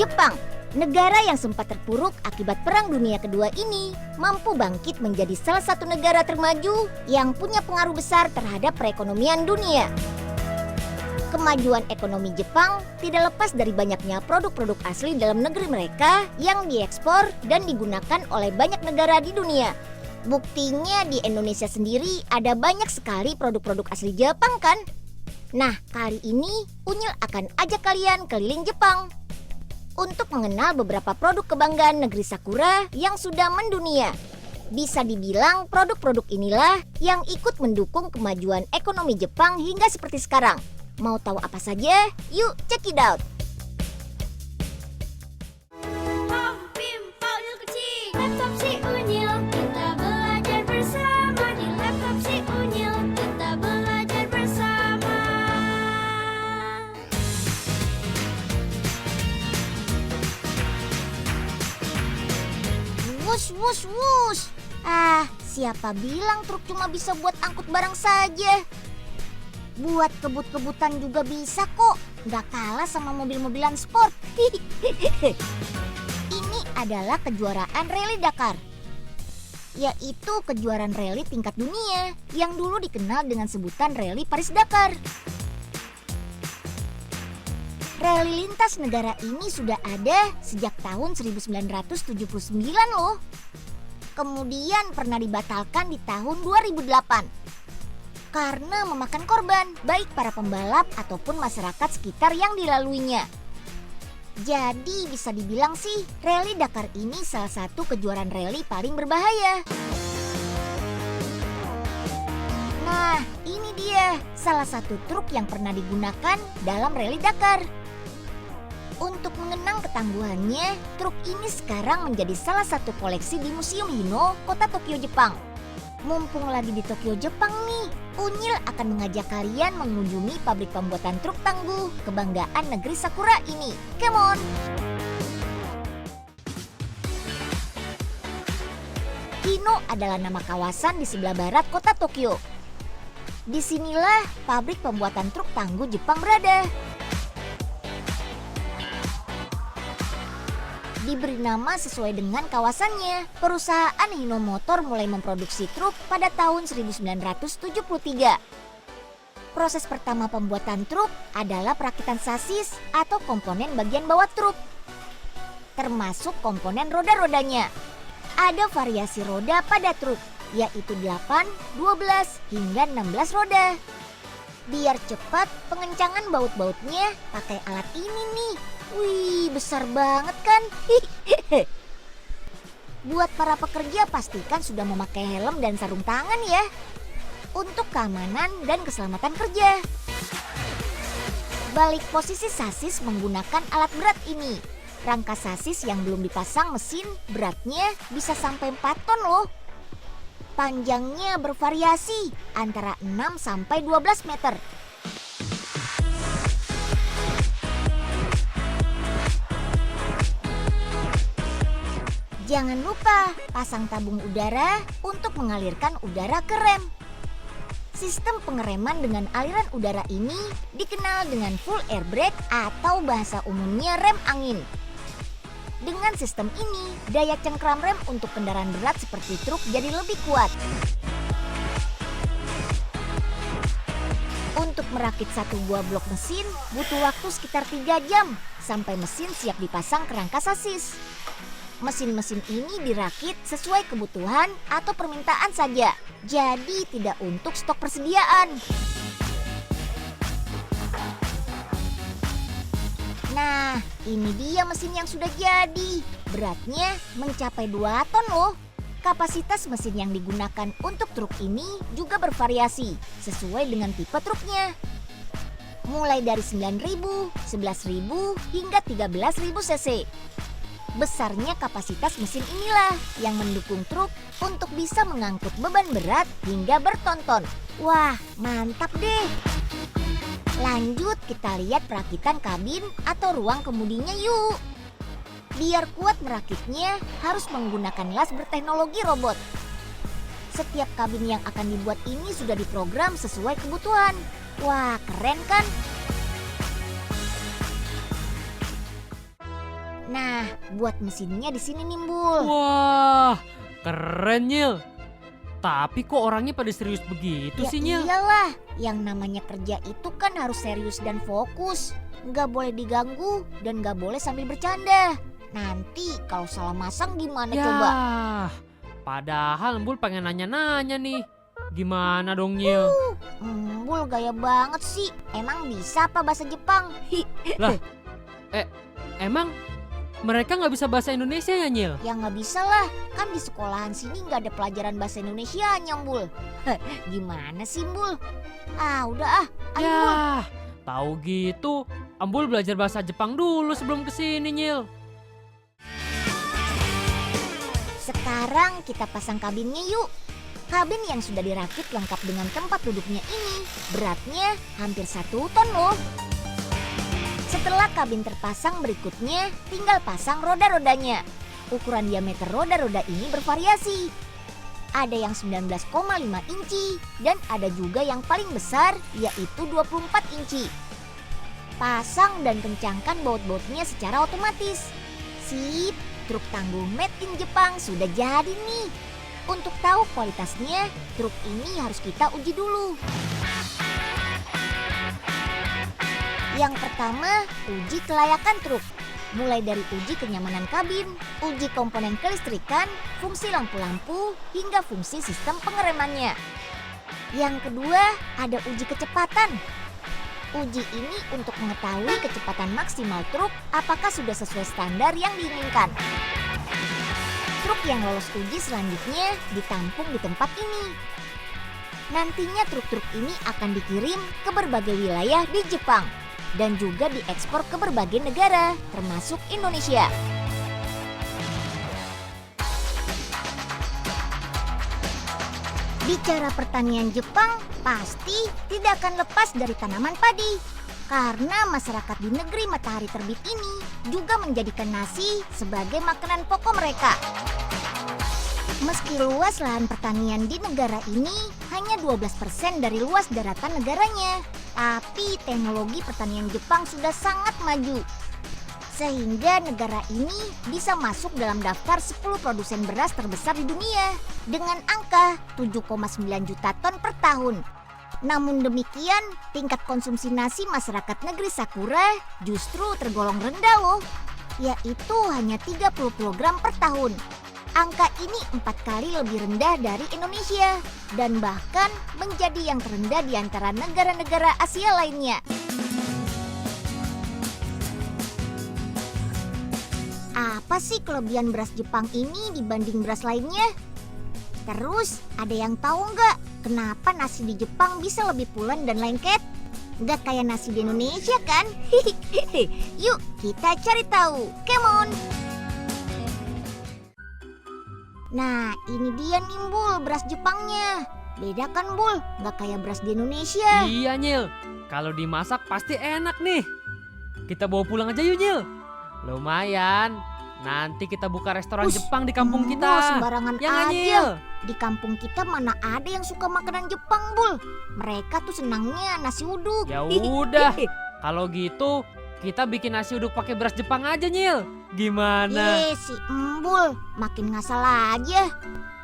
Jepang, negara yang sempat terpuruk akibat Perang Dunia Kedua ini, mampu bangkit menjadi salah satu negara termaju yang punya pengaruh besar terhadap perekonomian dunia. Kemajuan ekonomi Jepang tidak lepas dari banyaknya produk-produk asli dalam negeri mereka yang diekspor dan digunakan oleh banyak negara di dunia. Buktinya di Indonesia sendiri ada banyak sekali produk-produk asli Jepang kan? Nah, kali ini Unyil akan ajak kalian keliling Jepang untuk mengenal beberapa produk kebanggaan negeri Sakura yang sudah mendunia. Bisa dibilang produk-produk inilah yang ikut mendukung kemajuan ekonomi Jepang hingga seperti sekarang. Mau tahu apa saja? Yuk check it out! Wush, wush, wush. Siapa bilang truk cuma bisa buat angkut barang saja? Buat kebut-kebutan juga bisa kok. Nggak kalah sama mobil-mobilan sport. Ini adalah kejuaraan Rally Dakar, yaitu kejuaraan rally tingkat dunia yang dulu dikenal dengan sebutan Rally Paris-Dakar. Rally lintas negara ini sudah ada sejak tahun 1979 loh. Kemudian pernah dibatalkan di tahun 2008 karena memakan korban baik para pembalap ataupun masyarakat sekitar yang dilaluinya. Jadi bisa dibilang sih Rally Dakar ini salah satu kejuaraan rally paling berbahaya. Nah, ini dia salah satu truk yang pernah digunakan dalam Rally Dakar. Untuk mengenang ketangguhannya, truk ini sekarang menjadi salah satu koleksi di Museum Hino, kota Tokyo, Jepang. Mumpung lagi di Tokyo, Jepang nih, Unyil akan mengajak kalian mengunjungi pabrik pembuatan truk tangguh kebanggaan negeri Sakura ini. Come on! Hino adalah nama kawasan di sebelah barat kota Tokyo. Disinilah pabrik pembuatan truk tangguh Jepang berada. Diberi nama sesuai dengan kawasannya. Perusahaan Hino Motor mulai memproduksi truk pada tahun 1973. Proses pertama pembuatan truk adalah perakitan sasis atau komponen bagian bawah truk, termasuk komponen roda-rodanya. Ada variasi roda pada truk, yaitu 8, 12, hingga 16 roda. Biar cepat, pengencangan baut-bautnya pakai alat ini nih. Wih, besar banget kan? Buat para pekerja pastikan sudah memakai helm dan sarung tangan ya, untuk keamanan dan keselamatan kerja. Balik posisi sasis menggunakan alat berat ini. Rangka sasis yang belum dipasang mesin beratnya bisa sampai 4 ton loh. Panjangnya bervariasi antara 6 sampai 12 meter. Jangan lupa pasang tabung udara untuk mengalirkan udara ke rem. Sistem pengereman dengan aliran udara ini dikenal dengan full air brake atau bahasa umumnya rem angin. Dengan sistem ini, daya cengkram rem untuk kendaraan berat seperti truk jadi lebih kuat. Untuk merakit satu buah blok mesin butuh waktu sekitar 3 jam sampai mesin siap dipasang ke rangka sasis. Mesin-mesin ini dirakit sesuai kebutuhan atau permintaan saja, jadi tidak untuk stok persediaan. Nah, ini dia mesin yang sudah jadi. Beratnya mencapai 2 ton loh. Kapasitas mesin yang digunakan untuk truk ini juga bervariasi sesuai dengan tipe truknya. Mulai dari 9.000, 11.000, hingga 13.000 cc. Besarnya kapasitas mesin inilah yang mendukung truk untuk bisa mengangkut beban berat hingga bertonton. Wah, mantap deh! Lanjut kita lihat perakitan kabin atau ruang kemudinya yuk. Biar kuat merakitnya harus menggunakan las berteknologi robot. Setiap kabin yang akan dibuat ini sudah diprogram sesuai kebutuhan. Wah, keren kan? Nah, buat mesinnya di sini nih, Bul. Wah, keren Nyil. Tapi kok orangnya pada serius begitu Ya sih Nyil? iyalah, yang namanya kerja itu kan harus serius dan fokus. Nggak boleh diganggu dan nggak boleh sambil bercanda. Nanti kalau salah masang gimana Ya, coba? padahal Embul pengen nanya-nanya nih. Gimana dong Nyil? Bul gaya banget sih. Emang bisa apa bahasa Jepang? Emang mereka nggak bisa bahasa Indonesia ya Nyil? Ya nggak bisa lah, kan di sekolahan sini nggak ada pelajaran bahasa Indonesianya, Bul. Gimana sih, Bul? Udah ayo Bul. Ya, tahu gitu. Embul belajar bahasa Jepang dulu sebelum kesini Nyil. Sekarang kita pasang kabinnya yuk. Kabin yang sudah dirakit lengkap dengan tempat duduknya ini beratnya hampir 1 ton loh. Setelah kabin terpasang, berikutnya tinggal pasang roda-rodanya. Ukuran diameter roda-roda ini bervariasi. Ada yang 19,5 inci dan ada juga yang paling besar yaitu 24 inci. Pasang dan kencangkan baut-bautnya secara otomatis. Sip, truk tangguh made in Jepang sudah jadi nih. Untuk tahu kualitasnya, truk ini harus kita uji dulu. Yang pertama, uji kelayakan truk. Mulai dari uji kenyamanan kabin, uji komponen kelistrikan, fungsi lampu-lampu, hingga fungsi sistem pengeremannya. Yang kedua, ada uji kecepatan. Uji ini untuk mengetahui kecepatan maksimal truk apakah sudah sesuai standar yang diinginkan. Truk yang lolos uji selanjutnya ditampung di tempat ini. Nantinya truk-truk ini akan dikirim ke berbagai wilayah di Jepang dan juga diekspor ke berbagai negara, termasuk Indonesia. Bicara pertanian Jepang, pasti tidak akan lepas dari tanaman padi. Karena masyarakat di negeri matahari terbit ini juga menjadikan nasi sebagai makanan pokok mereka. Meski luas lahan pertanian di negara ini hanya 12% dari luas daratan negaranya, tapi teknologi pertanian Jepang sudah sangat maju. Sehingga negara ini bisa masuk dalam daftar 10 produsen beras terbesar di dunia dengan angka 7,9 juta ton per tahun. Namun demikian, tingkat konsumsi nasi masyarakat negeri Sakura justru tergolong rendah loh, yaitu hanya 30 kg per tahun. Angka ini 4 kali lebih rendah dari Indonesia dan bahkan menjadi yang terendah di antara negara-negara Asia lainnya. Apa sih kelebihan beras Jepang ini dibanding beras lainnya? Terus ada yang tahu nggak kenapa nasi di Jepang bisa lebih pulen dan lengket? Nggak kayak nasi di Indonesia kan? Yuk kita cari tahu, come on! Nah ini dia nih Bul, beras Jepangnya. Beda kan Bul, nggak kayak beras di Indonesia. Iya Nyil, kalau dimasak pasti enak nih. Kita bawa pulang aja yuk Nyil. Lumayan, nanti kita buka restoran Jepang di kampung kita. Sembarangan Ya nggak, aja. Nyil? Di kampung kita mana ada yang suka makanan Jepang Bul. Mereka tuh senangnya nasi uduk. Ya udah, kalau gitu kita bikin nasi uduk pakai beras Jepang aja Nyil. Gimana? Si Embul, makin ngasal aja.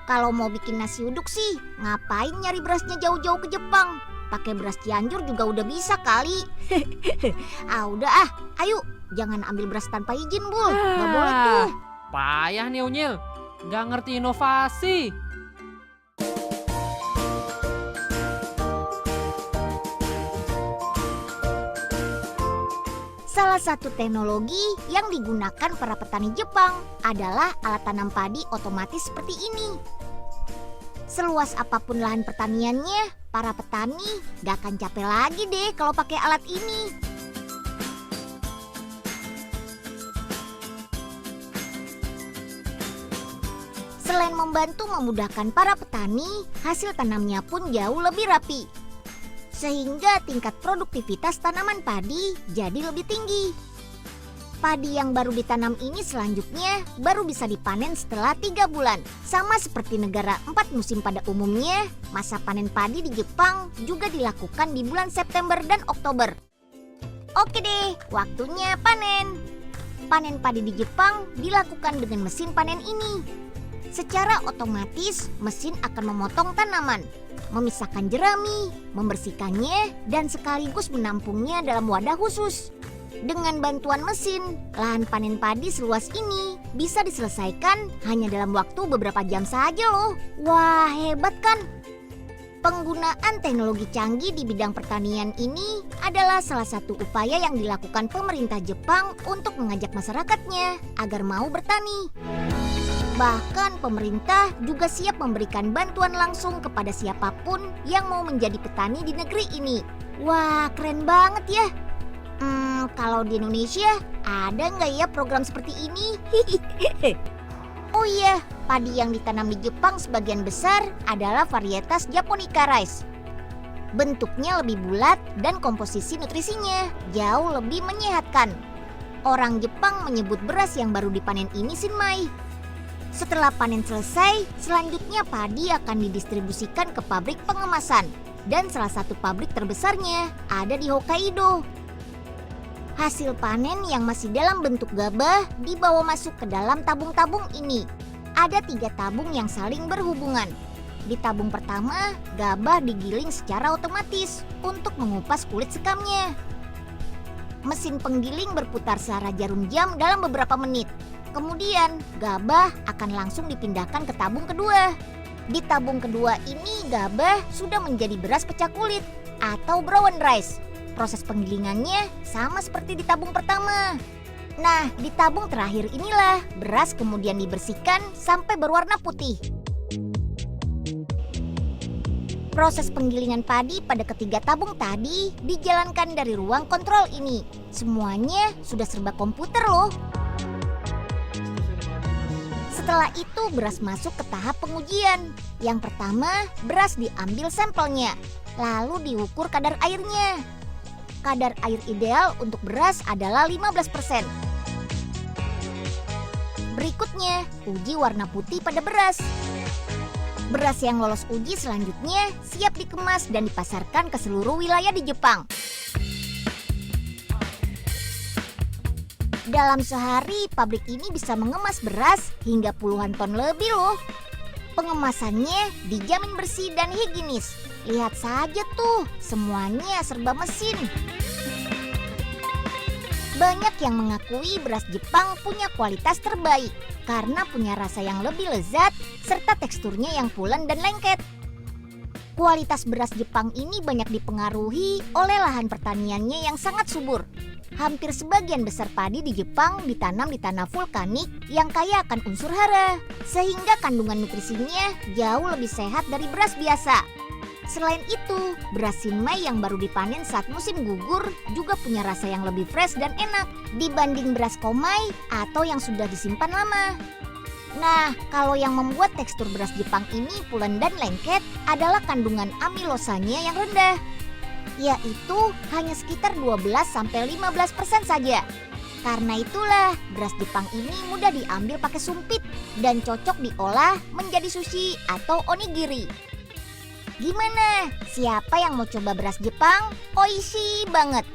Kalau mau bikin nasi uduk sih, ngapain nyari berasnya jauh-jauh ke Jepang? Pakai beras Cianjur juga udah bisa kali. Udah ayo, jangan ambil beras tanpa izin Bul. Gak boleh tuh. Payah nih Unyil, gak ngerti inovasi. Salah satu teknologi yang digunakan para petani Jepang adalah alat tanam padi otomatis seperti ini. Seluas apapun lahan pertaniannya, para petani gak akan capek lagi deh kalau pakai alat ini. Selain membantu memudahkan para petani, hasil tanamnya pun jauh lebih rapi. Sehingga tingkat produktivitas tanaman padi jadi lebih tinggi. Padi yang baru ditanam ini selanjutnya baru bisa dipanen setelah 3 bulan. Sama seperti negara 4 musim pada umumnya, masa panen padi di Jepang juga dilakukan di bulan September dan Oktober. Oke deh, waktunya panen. Panen padi di Jepang dilakukan dengan mesin panen ini. Secara otomatis, mesin akan memotong tanaman, memisahkan jerami, membersihkannya, dan sekaligus menampungnya dalam wadah khusus. Dengan bantuan mesin, lahan panen padi seluas ini bisa diselesaikan hanya dalam waktu beberapa jam saja loh. Wah, hebat kan? Penggunaan teknologi canggih di bidang pertanian ini adalah salah satu upaya yang dilakukan pemerintah Jepang untuk mengajak masyarakatnya agar mau bertani. Bahkan pemerintah juga siap memberikan bantuan langsung kepada siapapun yang mau menjadi petani di negeri ini. Wah, keren banget ya. Kalau di Indonesia ada nggak ya program seperti ini? Oh iya, padi yang ditanam di Jepang sebagian besar adalah varietas Japonica rice. Bentuknya lebih bulat dan komposisi nutrisinya jauh lebih menyehatkan. Orang Jepang menyebut beras yang baru dipanen ini sinmai. Setelah panen selesai, selanjutnya padi akan didistribusikan ke pabrik pengemasan. Dan salah satu pabrik terbesarnya ada di Hokkaido. Hasil panen yang masih dalam bentuk gabah dibawa masuk ke dalam tabung-tabung ini. Ada 3 tabung yang saling berhubungan. Di tabung pertama, gabah digiling secara otomatis untuk mengupas kulit sekamnya. Mesin penggiling berputar searah jarum jam dalam beberapa menit. Kemudian, gabah akan langsung dipindahkan ke tabung kedua. Di tabung kedua ini, gabah sudah menjadi beras pecah kulit atau brown rice. Proses penggilingannya sama seperti di tabung pertama. Nah, di tabung terakhir inilah beras kemudian dibersihkan sampai berwarna putih. Proses penggilingan padi pada ketiga tabung tadi dijalankan dari ruang kontrol ini. Semuanya sudah serba komputer loh. Setelah itu beras masuk ke tahap pengujian. Yang pertama, beras diambil sampelnya, lalu diukur kadar airnya. Kadar air ideal untuk beras adalah 15%. Berikutnya, uji warna putih pada beras. Beras yang lolos uji selanjutnya siap dikemas dan dipasarkan ke seluruh wilayah di Jepang. Dalam sehari, pabrik ini bisa mengemas beras hingga puluhan ton lebih loh. Pengemasannya dijamin bersih dan higienis. Lihat saja tuh, semuanya serba mesin. Banyak yang mengakui beras Jepang punya kualitas terbaik karena punya rasa yang lebih lezat serta teksturnya yang pulen dan lengket. Kualitas beras Jepang ini banyak dipengaruhi oleh lahan pertaniannya yang sangat subur. Hampir sebagian besar padi di Jepang ditanam di tanah vulkanik yang kaya akan unsur hara, sehingga kandungan nutrisinya jauh lebih sehat dari beras biasa. Selain itu, beras sinmai yang baru dipanen saat musim gugur juga punya rasa yang lebih fresh dan enak dibanding beras komai atau yang sudah disimpan lama. Nah, kalau yang membuat tekstur beras Jepang ini pulen dan lengket adalah kandungan amilosanya yang rendah, yaitu hanya sekitar 12-15% saja. Karena itulah beras Jepang ini mudah diambil pakai sumpit dan cocok diolah menjadi sushi atau onigiri. Gimana? Siapa yang mau coba beras Jepang? Oishi banget.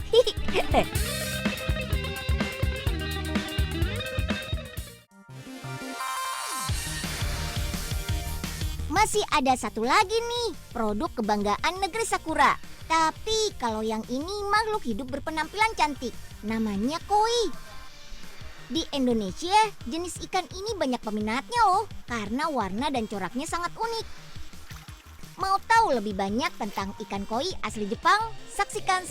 Masih ada satu lagi nih, produk kebanggaan negeri Sakura. Tapi kalau yang ini makhluk hidup berpenampilan cantik, namanya koi. Di Indonesia, jenis ikan ini banyak peminatnya loh, karena warna dan coraknya sangat unik. Mau tahu lebih banyak tentang ikan koi asli Jepang? Saksikan